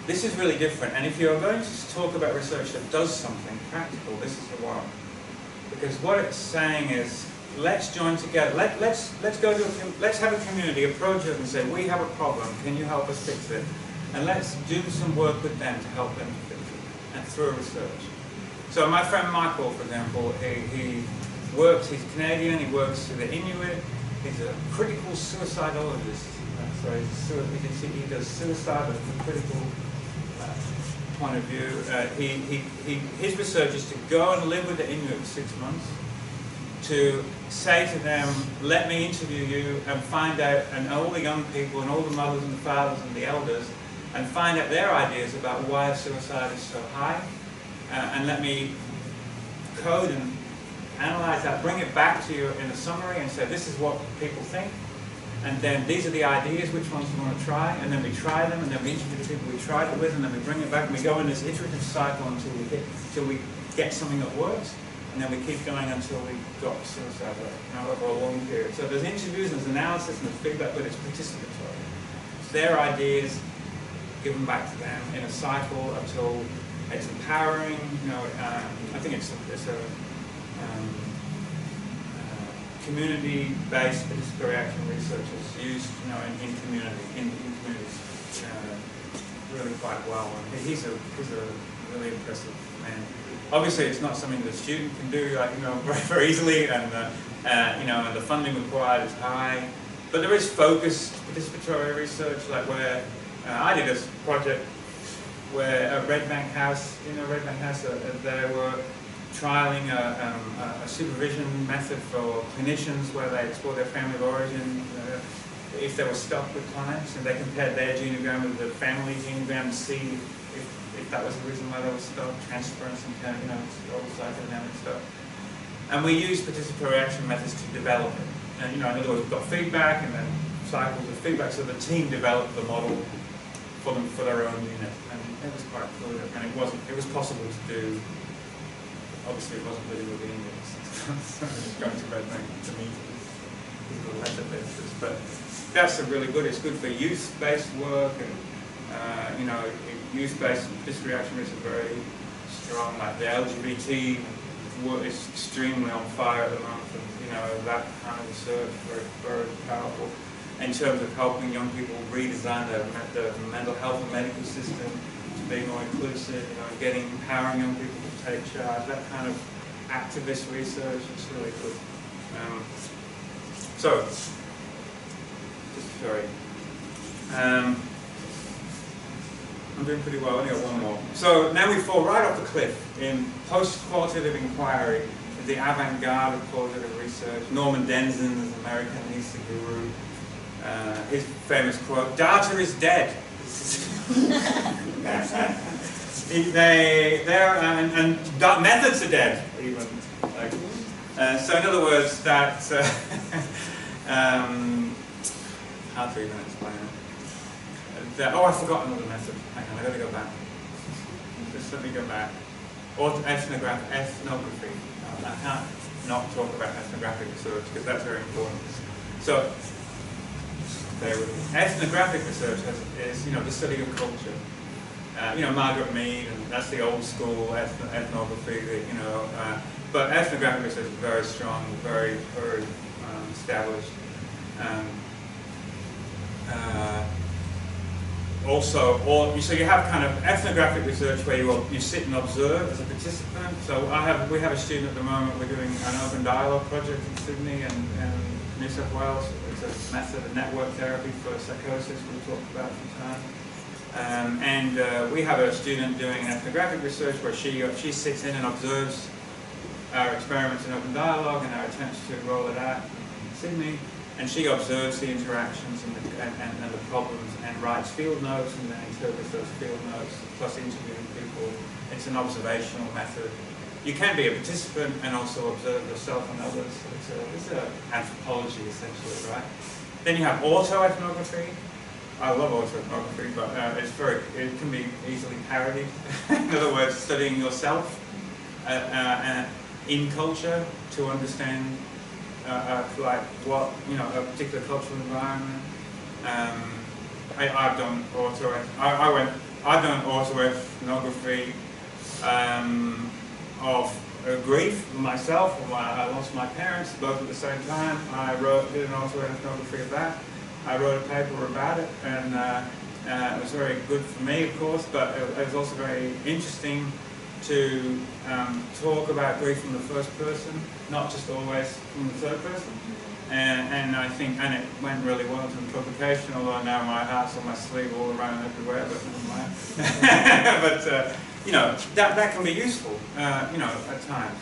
this is really different, and if you're going to talk about research that does something practical, this is the one. Because what it's saying is, let's join together. Let's have a community, a project, and say, we have a problem. Can you help us fix it? And let's do some work with them to help them fix it, and through research. So my friend Michael, for example, he works. He's Canadian. He works for the Inuit. He's a critical suicidologist. So you can see he does suicide from a critical point of view. His research is to go and live with the Inuit for 6 months, to say to them, let me interview you and find out, and all the young people and all the mothers and the fathers and the elders, and find out their ideas about why suicide is so high, and let me code and analyze that, bring it back to you in a summary and say, this is what people think. And then these are the ideas, which ones we want to try, and then we try them, and then we interview the people we tried it with, and then we bring it back, and we go in this iterative cycle until we get something that works, and then we keep going until we got suicide rate, you know, over a long period. So there's interviews, and there's analysis, and there's feedback, but it's participatory. It's their ideas given back to them in a cycle until it's empowering. You know, I think it's a community-based participatory action research is used, you know, in communities really quite well. And he's a really impressive man. Obviously, it's not something the student can do, like, you know, very easily, and you know, and the funding required is high. But there is focused participatory research, like where I did this project where at Red Bank House, you know, Red Bank House, they were trialing a supervision method for clinicians where they explore their family of origin, if they were stuck with clients, and they compared their genogram with the family genogram to see if that was the reason why they were stuck, transference and kind of, you know, all the psychodynamic stuff. And we used participatory action methods to develop it. And, you know, in other words, we've got feedback and then cycles of feedback, so the team developed the model for them for their own unit. And it was quite cool, and it was possible to do. Obviously, it wasn't living with the Indians, so going to Red Bank to meet people later basis. But that's a really good. It's good for youth-based work, and you know, youth-based discourse action is very strong. Like the LGBT work is extremely on fire at the moment. And, you know, that kind of research very, very powerful in terms of helping young people redesign the mental health and medical system to be more inclusive. You know, empowering young people to take charge. That kind of activist research is really good. I'm doing pretty well. I only got one more. So now we fall right off the cliff in post-qualitative inquiry, the avant-garde of qualitative research. Norman Denzin is American, he's the guru. His famous quote, "Data is dead." And methods are dead, even. Like, so in other words, that hard to even explain it. Oh, I forgot another method. Hang on, I've got to go back. Just let me go back. Ethnography. I can't not talk about ethnographic research because that's very important. So, ethnographic research is the study of culture. Margaret Mead, and that's the old school ethnography. But ethnographic research is very strong, very established. So you have kind of ethnographic research where you sit and observe as a participant. So we have a student at the moment. We're doing an open dialogue project in Sydney and New South Wales. It's a method of network therapy for psychosis we talked about some time. We have a student doing ethnographic research where she sits in and observes our experiments in open dialogue and our attempts to roll it out in Sydney. And she observes the interactions and the problems and writes field notes and then interprets those field notes, plus interviewing people. It's an observational method. You can be a participant and also observe yourself and others. It's anthropology, essentially, right? Then you have autoethnography. I love autoethnography, but it can be easily parodied. In other words, studying yourself in culture to understand like what a particular cultural environment. I've done autoethnography of grief myself. I lost my parents both at the same time. I did an autoethnography of that. I wrote a paper about it, and it was very good for me, of course, but it was also very interesting to talk about grief from the first person, not just always from the third person. And I think, and it went really well to the publication, although now my heart's on my sleeve all around everywhere, but never mind. But, that can be useful, at times.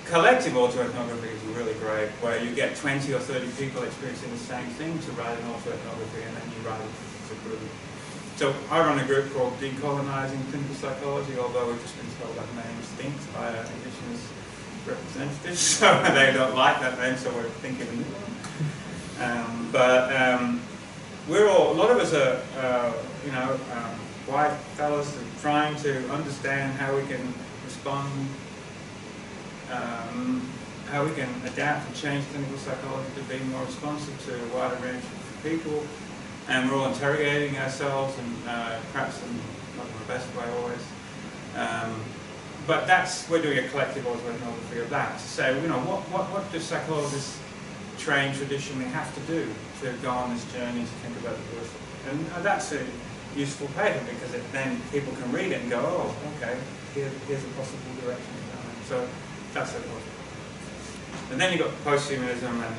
Collective autoethnography is really great, where you get 20 or 30 people experiencing the same thing to write an autoethnography, and then you write it as a group. So I run a group called Decolonizing Clinical Psychology, although we've just been told that name stinks by our Indigenous representatives, so they don't like that name, so we're thinking of a new one. A lot of us are, white fellas trying to understand how we can respond, how we can adapt and change clinical psychology to be more responsive to a wider range of people. And we're all interrogating ourselves, and perhaps in not the best way always. But we're doing a collective autoethnography of that, to say, what do psychologists trained traditionally have to do to go on this journey to think about the person? And that's a useful paper, because then people can read it and go, oh, okay, here's a possible direction to go in. So that's it. And then you've got posthumanism and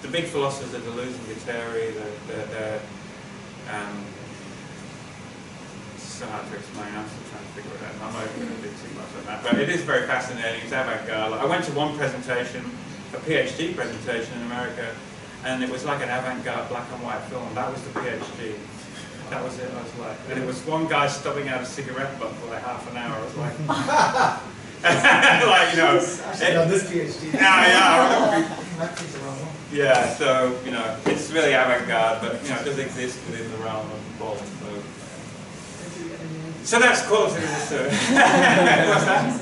the big philosophers are Deleuze and Guattari. It's so hard to explain. I'm still trying to figure it out. I'm not going to do too much on that, but it is very fascinating. It's avant-garde. I went to one presentation, a PhD presentation in America, and it was like an avant-garde black and white film. That was the PhD. That was it. I was like, and it was one guy stubbing out a cigarette butt for like half an hour. I was like. Actually, on this PhD. Yeah, so, it's really avant-garde, but, it does exist within the realm of the ball. So that's qualitative research. What's that?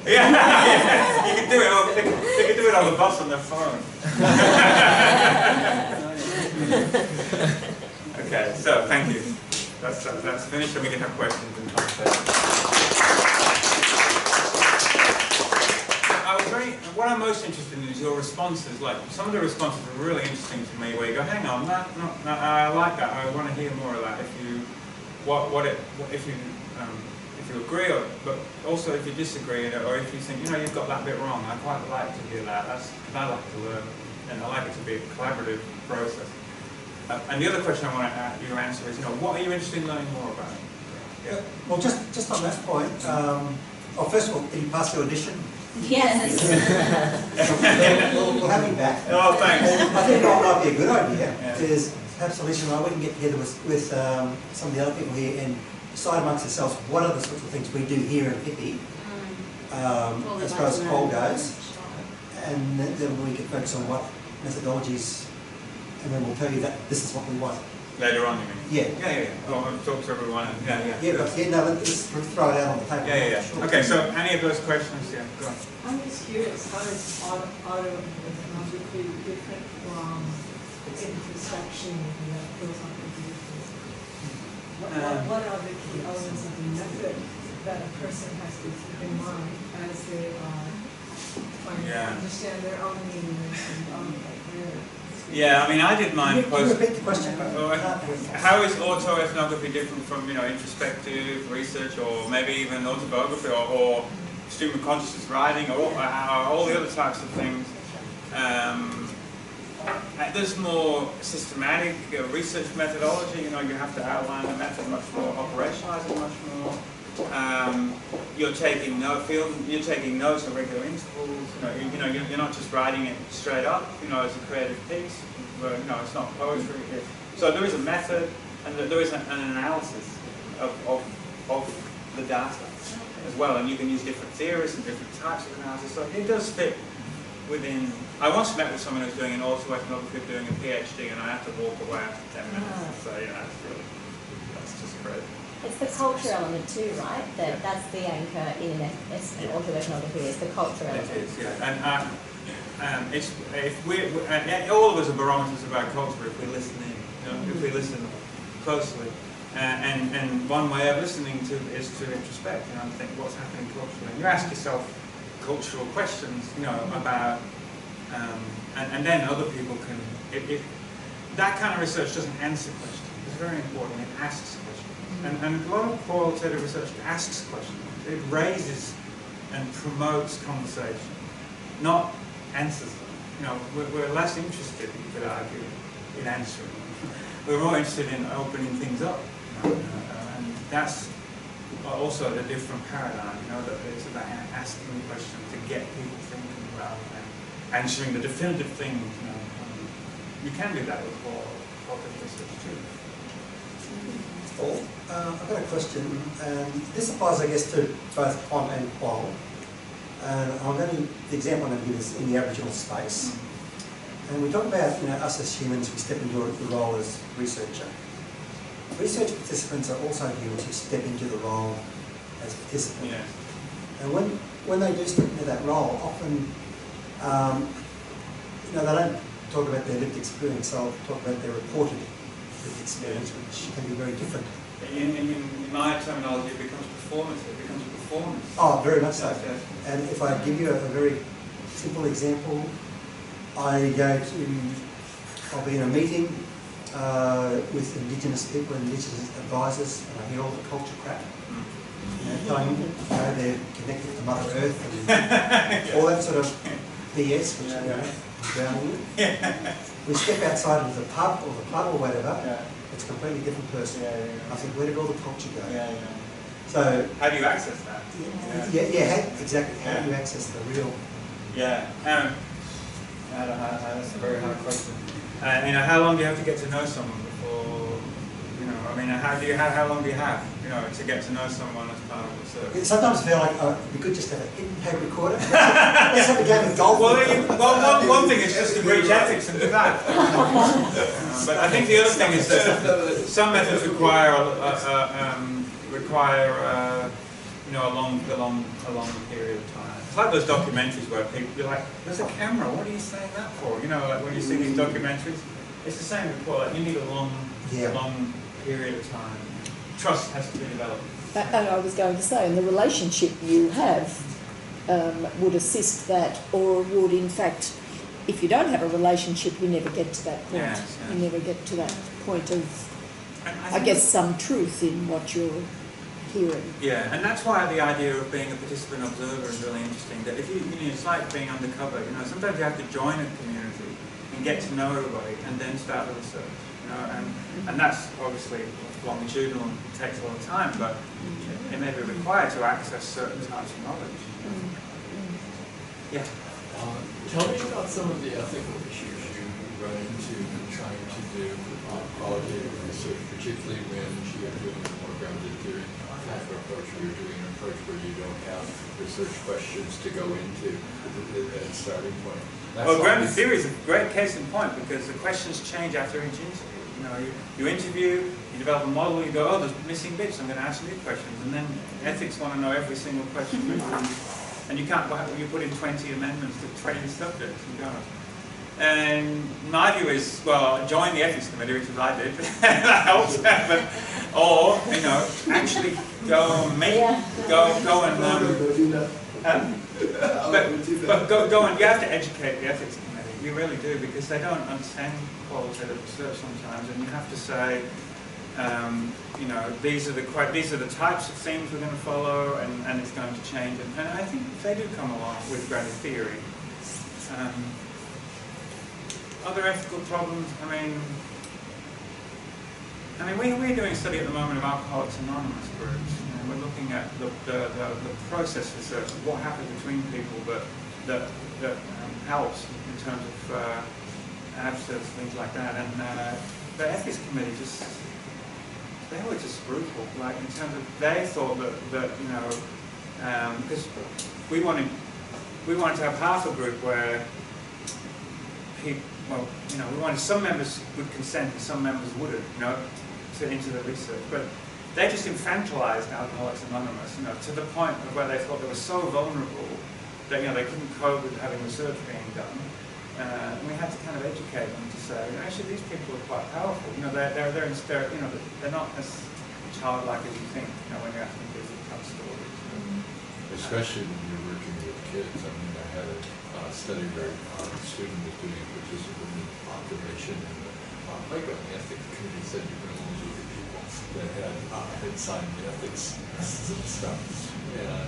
Yeah, you can do it they can do it on the bus on their phone. Okay, so thank you. That's finished, and we can have questions and conversations. What I'm most interested in is your responses. Like, some of the responses are really interesting to me, where you go, hang on, I like that. I want to hear more of that. If you agree, but also if you disagree, or if you think, you've got that bit wrong. I quite like to hear that. I like to learn, and I like it to be a collaborative process. And the other question I want you to answer is, what are you interested in learning more about? Yeah. Well, just on that point. First of all, did you pass your audition? Yes. We'll have you back. Oh, thanks. I think what might be a good idea is perhaps Alicia and I, we can get together with some of the other people here and decide amongst ourselves what are the sorts of things we do here in Pippi, as far as Qual goes, and then we can focus on what methodologies, and then we'll tell you that this is what we want. Later on, you mean? Yeah. Well, I'll talk to everyone. No, let's throw it out on the paper. Sure. Okay, so any of those questions? Yeah, go on. I'm just curious, how is ethnography different from introspection and philosophical? What are the key elements of the method that a person has to keep in mind as they are trying to understand their own meanings and own career? Yeah, I mean, I did mine. Can you repeat the question? How is autoethnography different from, introspective research, or maybe even autobiography, or stream of consciousness writing, or all the other types of things? There's more systematic research methodology. You have to outline the method much more, operationalize it much more. You're taking notes at regular intervals. You're not just writing it straight up. As a creative piece. Where, it's not poetry. So there is a method, and there is an analysis of the data as well. And you can use different theories and different types of analysis. So it does fit within. I once met with someone who's doing an autoethnography, doing a PhD, and I had to walk away after 10 minutes. So that's just crazy. It's the culture element too, right? That's the anchor in autoethnography, is the culture element. It is, yeah. And all of us are barometers of our culture if we listen in, if we listen closely. And one way of listening is to introspect, and think what's happening culturally. You ask yourself cultural questions, about, and then other people can. That kind of research doesn't answer questions. It's very important. It asks questions. And a lot of qualitative research asks questions. It raises and promotes conversation, not answers them. We're less interested, you could argue, in answering. We're more interested in opening things up. And that's also a different paradigm, that it's about asking the question to get people thinking rather than answering the definitive things. You can do that with qualitative research too. I've got a question. This applies, I guess, to both quant and qual. The example I'm going to give is in the Aboriginal space. And we talk about, us as humans, we step into the role as researcher. Research participants are also humans who step into the role as participants. Yeah. And when they do step into that role, often, they don't talk about their lived experience, they'll talk about their reported lived experience, which can be very different. In my terminology, it becomes performance. It becomes a performance. Oh, very much so. Yes. And if I give you a very simple example, I'll be in a meeting with Indigenous people, Indigenous advisors, and I hear all the culture crap. They're connected to Mother Earth and all that sort of BS, which I'm drowning in. We step outside into the pub or whatever. It's a completely different person. I think, where did all the culture go? So how do you access that? Exactly. How do you access the real? That's a very hard question. How long do you have to get to know someone before? How long do you have? To get to know someone as part of research. Sometimes I feel like it'd be good just to have a hidden tape recorder. Let's have a game of golf. One thing is just to breach ethics and do that. But I think the other thing is that some methods require a long period of time. It's like those documentaries where you're like, there's a camera, what are you saying that for? Like when you see these documentaries, it's the same with qual. You need a long period of time. Trust has to be developed. And I was going to say, and the relationship you have would assist that, or would in fact, if you don't have a relationship, you never get to that point. You never get to that point of, I guess, some truth in what you're hearing. Yeah, and that's why the idea of being a participant observer is really interesting. That if it's like being undercover. Sometimes you have to join a community and get to know everybody, and then start the research. And that's obviously longitudinal and takes a lot of time, but it may be required to access certain types of knowledge. Yeah. Tell me about some of the ethical issues you run into in trying to do qualitative research, particularly when you're doing a more grounded theory type of approach, where you're doing an approach where you don't have research questions to go into as a starting point. Well, grounded theory is a great case in point because the questions change after each interview. You know, you interview, you develop a model, you go, oh, there's missing bits, I'm going to ask new questions, and then ethics want to know every single question. And you can't, you put in 20 amendments to 20 subjects, you don't. And my view is, well, join the ethics committee, which is what I did. That helps. But, or, you know, actually go and make, go and, but go and, you have to educate the ethics committee. You really do, because they don't understand qualitative research sometimes, and you have to say, you know, these are the types of themes we're going to follow, and it's going to change. And I think they do come along with grounded theory. Other ethical problems, I mean, we're doing a study at the moment of Alcoholics Anonymous groups. You know, we're looking at the process research, what happens between people that helps in terms of abstinence, things like that. And the ethics committee they were just brutal. Like in terms of, they thought that you know, because we wanted to have half a group where people. Well, you know, we wanted some members would consent and some members wouldn't, you know, into the research. But they just infantilized Alcoholics Anonymous, you know, to the point of where they thought they were so vulnerable that, you know, they couldn't cope with having research being done. And we had to kind of educate them to say, you know, actually these people are quite powerful. You know, they're you know, they're not as childlike as you think, you know, when you're asking people to tell stories. Especially when you're working with kids. I mean, I had a study where a student was doing participant observation, and the playground ethics committee said you can only look at people that had signed the ethics stuff. And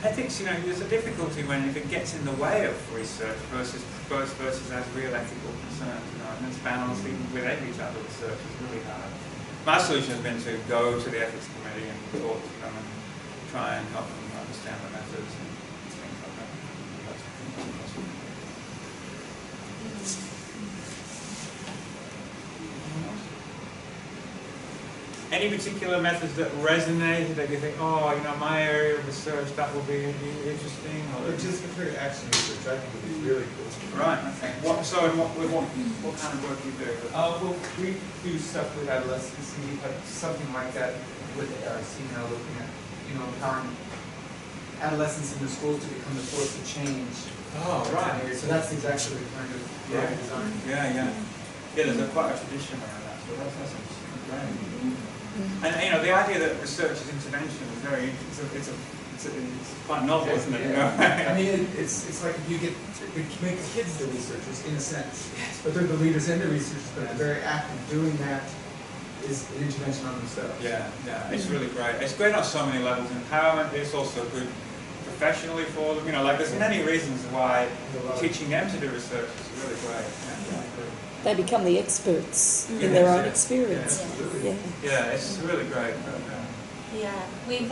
ethics, you know, there's a difficulty when if it gets in the way of research versus as real ethical concerns, you know, and it's balanced even with every type of research is really hard. My solution has been to go to the ethics committee and talk to them and try and help them understand the methods and things like that. Any particular methods that resonate, that you think, oh, you know, my area of research, that will be interesting? Or participatory action research, I think, would be really cool. Right, okay. What kind of work do you do? Well, we do stuff with adolescents, something like that with CNL, looking at, you know, empowering adolescents in the schools to become the force of change. Oh, right. So that's exactly the kind of design. Yeah, there's quite a tradition around that, so that's great. And you know, the idea that research is intervention is very, it's quite novel, isn't it? I mean, it's like if you make the kids the researchers in a sense, but they're the leaders and the researchers, but they're very active doing that is an intervention on themselves. Yeah, it's really great. It's great on so many levels. Empowerment, it's also good professionally for them. You know, like there's many reasons why teaching them to do research is really great. They become the experts in their own experience. Yeah, it's really great. Yeah, we've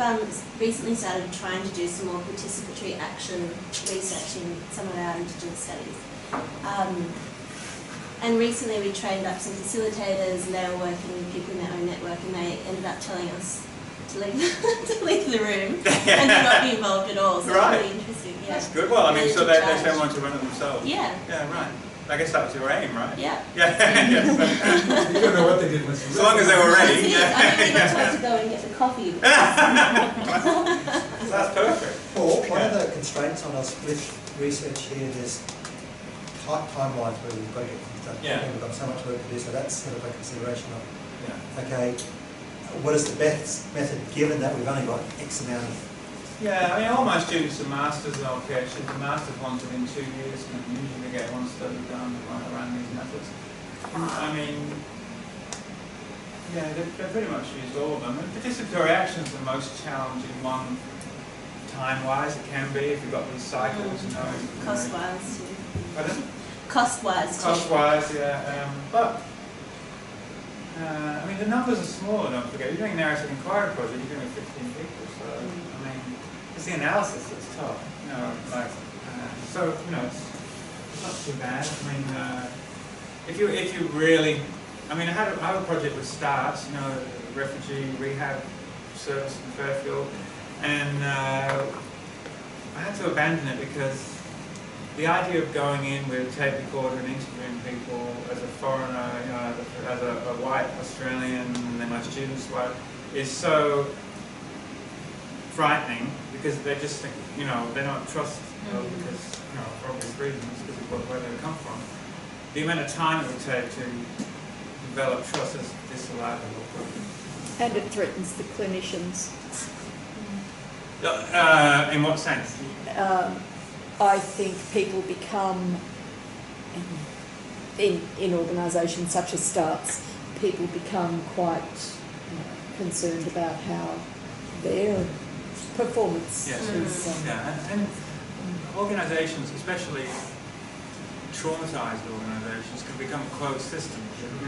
recently started trying to do some more participatory action research in some of our Indigenous studies. And recently we trained up some facilitators, and they were working with people in their own network, and they ended up telling us to leave, to leave the room and to not be involved at all. So right. It's really interesting. Yeah. That's good. Well, I mean, so they don't want to run it themselves. Yeah. Yeah, right. I guess that was your aim, right? Yeah. Yeah. Yes. You don't know what they did once you as long as they were ready. I mean, we got told to go and get the coffee. That's perfect. Paul, one of the constraints on us with research here is tight timelines where we've got to get things done. Yeah. And we've got so much work to do, so that's sort of a consideration of, okay, what is the best method given that we've only got X amount of... Yeah, I mean, all my students are masters and PhDs. The masters ones within 2 years can usually get one study done around these methods. I mean, yeah, they're pretty much used all of them. And participatory action is the most challenging one, time-wise. It can be if you've got these cycles. You know, Cost-wise, too. Pardon? Cost-wise, too. Cost-wise, yeah. But I mean, the numbers are smaller. Don't forget, you're doing a narrative inquiry project. You're doing 15 people, so I mean. It's the analysis that's tough, you know, like, so, you know, it's not too bad. I mean, if you really, I mean, I have a project with STARTS, you know, refugee rehab service in Fairfield, And I had to abandon it because the idea of going in with a tape recorder and interviewing people as a foreigner, you know, as a white Australian, and then my students were, is so frightening because they just think, you know, they don't trust, because, you know, for obvious reasons, because of where they come from. The amount of time it would take to develop trust is disallowed. And it threatens the clinicians. In what sense? I think people become, in organisations such as STARTS, people become quite concerned about how their performance is. And organisations, especially traumatised organisations, can become closed systems. I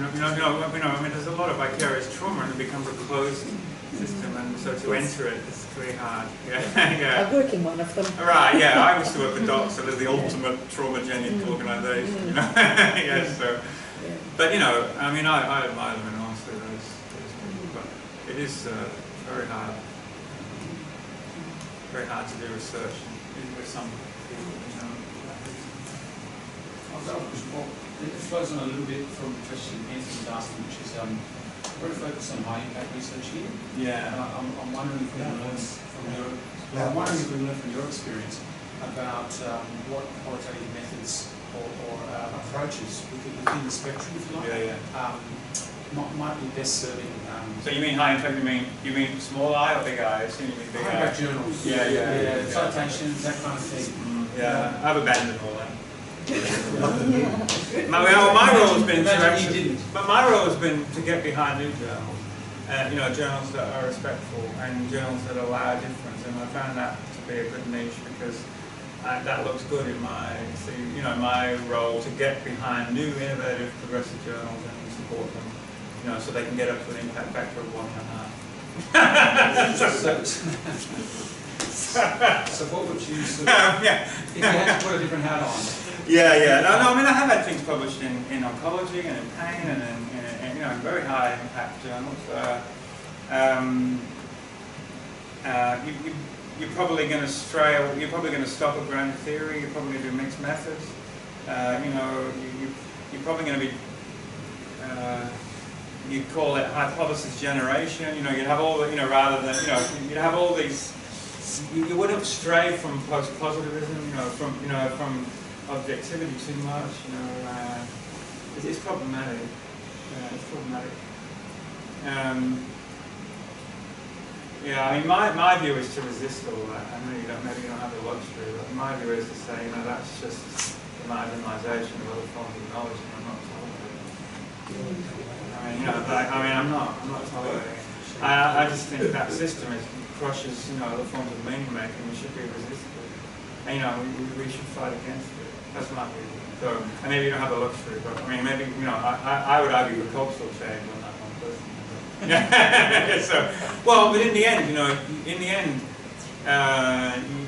mean, there's a lot of vicarious trauma, and it becomes a closed system, and so to enter it is very hard. I work in one of them. Right, yeah, I used to work for DOCS, so there's the ultimate traumagenic organisation, you know. So, but, you know, I mean, I admire them enormously, those people, but it is very hard to do research with some people, you know. Well, it flows on a little bit from the question Anthony was asking, which is we're focused on high impact research here. Yeah. I'm wondering if we can learn from your experience about what qualitative methods or approaches within the spectrum, if you like, might be best serving. So you mean high impact? You mean small I or big I? I assume you mean big I. High impact journals. Yeah. Citations, that kind of thing. Yeah, I've abandoned all that. my role has been my role has been to get behind new journals, you know, journals that are respectful and journals that allow difference, and I found that to be a good niche because that looks good in my role to get behind new, innovative, progressive journals and support them, you know, so they can get up to an impact factor of 1.5. So what would you sort of, if you had to put a different hat on? No, I mean, I have had things published in oncology and in pain and in you know, very high impact journals. You're probably going to stray. You're probably going to stop at grand theory. You're probably going to do mixed methods. You know, you're probably going to be. You call it hypothesis generation. You know, you'd have all the, you know, rather than, you know, you'd have all these. You wouldn't stray from post-positivism. You know, from objectivity too much, you know, it's problematic. It's problematic. I mean, my view is to resist all that. I know maybe you don't have the luxury, but my view is to say, you know, that's just the marginalisation of other forms of knowledge, and I'm not tolerating. I mean, you know, I'm not tolerating it. I just think that system crushes, you know, other forms of meaning making. We should be resistant, and you know, we should fight against it. That's my view. So, and maybe you don't have the luxury, but I mean, maybe, you know, I would argue for cultural change on that one personally. So, well, but in the end, you know,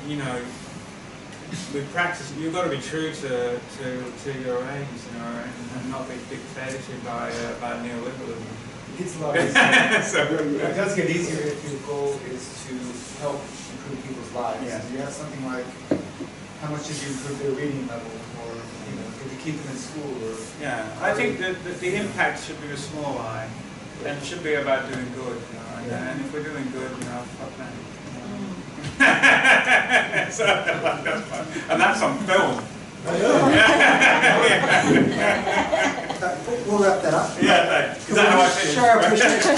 you know, with practice, you've got to be true to your aims, you know, and not be dictated to by neoliberalism. It gets a lot easier. It does get easier if your goal is to help improve people's lives. Yeah. You have something like, how much did you improve their reading level, or, you know, did you keep them in school, or... Yeah, I think that the impact should be a small I, and it should be about doing good, you know, and if we're doing good, you know, fuck that. So, that's fun. And that's on film. We'll wrap that up. Yeah, thanks. Is that how I finish? Show our appreciation.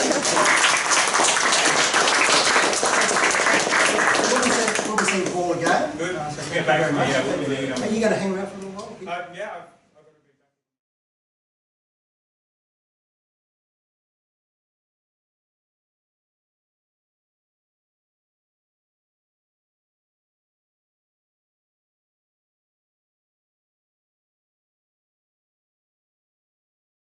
We'll be seeing Paul again. Good. Get back to me. Are you going to hang around for a little while? Yeah.